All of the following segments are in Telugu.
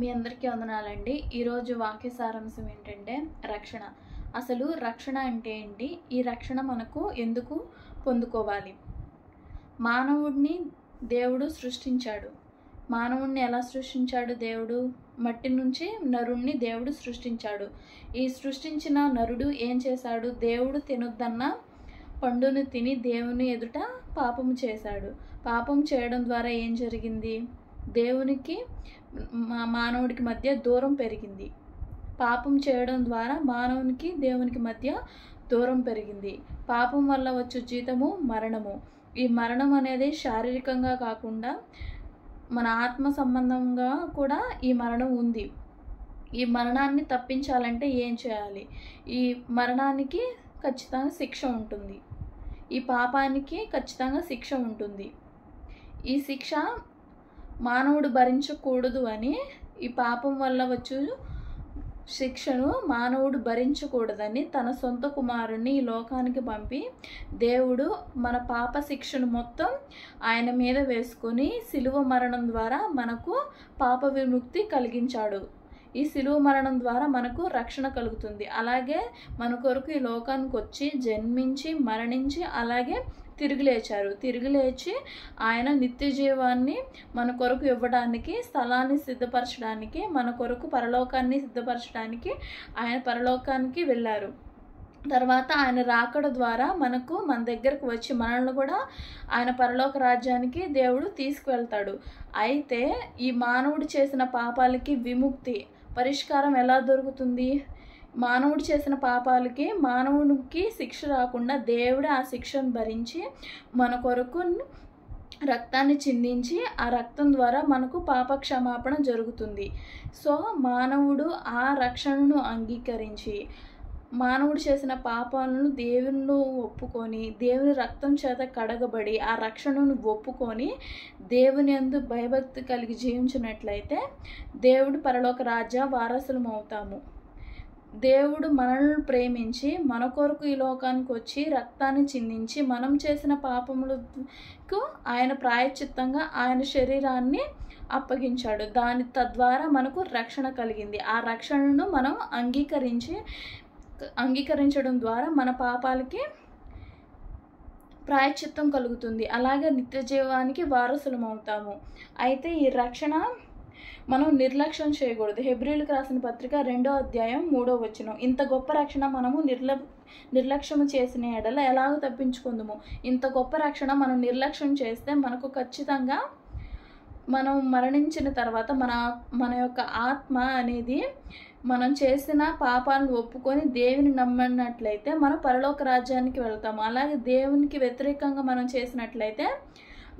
మీ అందరికీ వందనాలండి. ఈరోజు వాక్య సారాంశం ఏంటంటే రక్షణ. అసలు రక్షణ అంటే ఏంటి? ఈ రక్షణ మనకు ఎందుకు పొందుకోవాలి? మానవుడిని దేవుడు సృష్టించాడు. మానవుడిని ఎలా సృష్టించాడు దేవుడు? మట్టి నుంచి నరుణ్ణి దేవుడు సృష్టించాడు. ఈ సృష్టించిన నరుడు ఏం చేశాడు? దేవుడు తినొద్దన్న పండును తిని దేవుని ఎదుట పాపము చేశాడు. పాపం చేయడం ద్వారా ఏం జరిగింది? దేవునికి మానవుడికి మధ్య దూరం పెరిగింది. పాపం చేయడం ద్వారా మానవునికి దేవునికి మధ్య దూరం పెరిగింది. పాపం వల్ల వచ్చు జీతము మరణము. ఈ మరణం అనేది శారీరకంగా కాకుండా మన ఆత్మ సంబంధంగా కూడా ఈ మరణం ఉంది. ఈ మరణాన్ని తప్పించాలంటే ఏం చేయాలి? ఈ మరణానికి ఖచ్చితంగా శిక్ష ఉంటుంది. ఈ పాపానికి ఖచ్చితంగా శిక్ష ఉంటుంది. ఈ శిక్ష మానవుడు భరించకూడదు అని, ఈ పాపం వల్ల వచ్చు శిక్షను మానవుడు భరించకూడదని తన సొంత కుమారుణ్ణి ఈ లోకానికి పంపి దేవుడు మన పాప శిక్షను మొత్తం ఆయన మీద వేసుకొని శిలువ మరణం ద్వారా మనకు పాప విముక్తి కలిగించాడు. ఈ శిలువ మరణం ద్వారా మనకు రక్షణ కలుగుతుంది. అలాగే మన కొరకు ఈ లోకానికి వచ్చి జన్మించి మరణించి అలాగే తిరిగి లేచారు. తిరిగి లేచి ఆయన నిత్య జీవాన్ని మన కొరకు ఇవ్వడానికి, స్థలాన్ని సిద్ధపరచడానికి, మన కొరకు పరలోకాన్ని సిద్ధపరచడానికి ఆయన పరలోకానికి వెళ్ళారు. తర్వాత ఆయన రాకడ ద్వారా మనకు మన దగ్గరకు వచ్చి మనల్ని కూడా ఆయన పరలోక రాజ్యానికి దేవుడు తీసుకువెళ్తాడు. అయితే ఈ మానవుడు చేసిన పాపాలకి విముక్తి, పరిష్కారం ఎలా దొరుకుతుంది? మానవుడు చేసిన పాపాలకి మానవుడికి శిక్ష రాకుండా దేవుడే ఆ శిక్షను భరించి మన కొరకు రక్తాన్ని చిందించి ఆ రక్తం ద్వారా మనకు పాప క్షమాపణ జరుగుతుంది. సో మానవుడు ఆ రక్షణను అంగీకరించి మానవుడు చేసిన పాపాలను దేవుని ఒప్పుకొని దేవుని రక్తం చేత కడగబడి ఆ రక్షణను ఒప్పుకొని దేవుని యందు భయభక్తి కలిగి జీవించినట్లయితే దేవుడు పరలోక రాజ్య వారసులం అవుతాము. దేవుడు మనల్ని ప్రేమించి మన కొరకు ఈ లోకానికి వచ్చి రక్తాన్ని చిందించి మనం చేసిన పాపములకు ఆయన ప్రాయశ్చిత్తంగా ఆయన శరీరాన్ని అప్పగించాడు. తద్వారా మనకు రక్షణ కలిగింది. ఆ రక్షణను మనం అంగీకరించడం ద్వారా మన పాపాలకి ప్రాయశ్చిత్తం కలుగుతుంది. అలాగే నిత్య జీవానికి వారసులం అవుతాము. అయితే ఈ రక్షణ మనం నిర్లక్ష్యం చేయకూడదు. హెబ్రీయులకు రాసిన పత్రిక 2వ అధ్యాయం 3వ వచనం. ఇంత గొప్ప రక్షణ మనము నిర్లక్ష్యం చేసిన ఎడల ఎలాగో తప్పించుకుందాము? ఇంత గొప్ప రక్షణ మనం నిర్లక్ష్యం చేస్తే మనకు ఖచ్చితంగా మనం మరణించిన తర్వాత మన యొక్క ఆత్మ అనేది మనం చేసిన పాపాలను ఒప్పుకొని దేవుని నమ్మినట్లయితే మనం పరలోక రాజ్యానికి వెళ్తాము. అలాగే దేవునికి వ్యతిరేకంగా మనం చేసినట్లయితే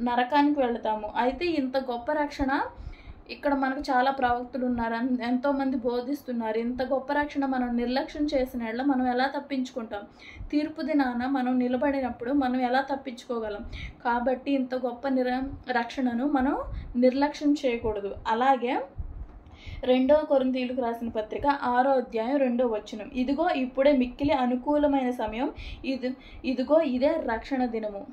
నరకానికి వెళ్తాము. అయితే ఇంత గొప్ప రక్షణ ఇక్కడ మనకు చాలా ప్రవక్తలు ఉన్నారు, ఎంతోమంది బోధిస్తున్నారు. ఇంత గొప్ప రక్షణ మనం నిర్లక్ష్యం చేసిన మనం ఎలా తప్పించుకుంటాం? తీర్పు దినాన మనం నిలబడినప్పుడు మనం ఎలా తప్పించుకోగలం? కాబట్టి ఇంత గొప్ప రక్షణను మనం నిర్లక్ష్యం చేయకూడదు. అలాగే 2వ కొరింథీయులకు రాసిన పత్రిక 6వ అధ్యాయం 2వ వచనం. ఇదిగో ఇప్పుడే మిక్కిలి అనుకూలమైన సమయం, ఇదిగో ఇదే రక్షణ దినము.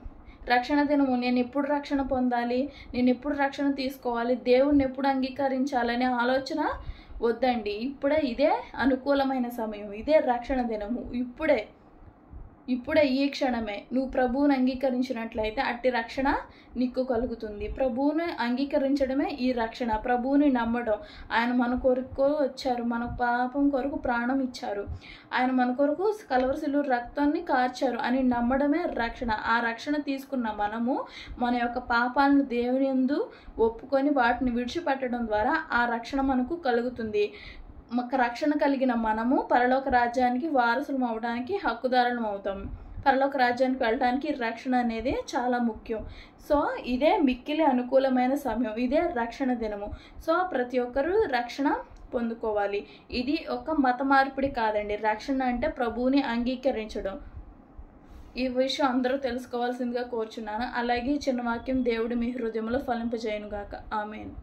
రక్షణ దినము. నేను ఎప్పుడు రక్షణ పొందాలి? నేను ఎప్పుడు రక్షణ తీసుకోవాలి? దేవుణ్ణి ఎప్పుడు అంగీకరించాలనే ఆలోచన వద్దండి. ఇదే అనుకూలమైన సమయం, ఇదే రక్షణ దినము. ఇప్పుడే ఈ క్షణమే నువ్వు ప్రభువుని అంగీకరించినట్లయితే అట్టి రక్షణ నీకు కలుగుతుంది. ప్రభువుని అంగీకరించడమే ఈ రక్షణ. ప్రభువుని నమ్మడం. ఆయన మన కొరకు వచ్చారు, మన పాపం కొరకు ప్రాణం ఇచ్చారు, ఆయన మన కొరకు కల్వరి శిలువ రక్తాన్ని కార్చారు అని నమ్మడమే రక్షణ. ఆ రక్షణ తీసుకున్న మనము మన యొక్క పాపాలను దేవుని యందు ఒప్పుకొని వాటిని విడిచిపెట్టడం ద్వారా ఆ రక్షణ మనకు కలుగుతుంది. రక్షణ కలిగిన మనము పరలోక రాజ్యానికి వారసులం అవడానికి హక్కుదారులం అవుతాం. పరలోక రాజ్యానికి వెళ్ళడానికి రక్షణ అనేది చాలా ముఖ్యం. సో ఇదే మిక్కిలి అనుకూలమైన సమయం, ఇదే రక్షణ దినము. సో ప్రతి ఒక్కరూ రక్షణ పొందుకోవాలి. ఇది ఒక మత మార్పిడి కాదండి. రక్షణ అంటే ప్రభువుని అంగీకరించడం. ఈ విషయం అందరూ తెలుసుకోవాల్సిందిగా కోరుచున్నాను. అలాగే చిన్న వాక్యం దేవుడు మీ హృదయంలో ఫలింపజేయునుగాక. ఆమేన్.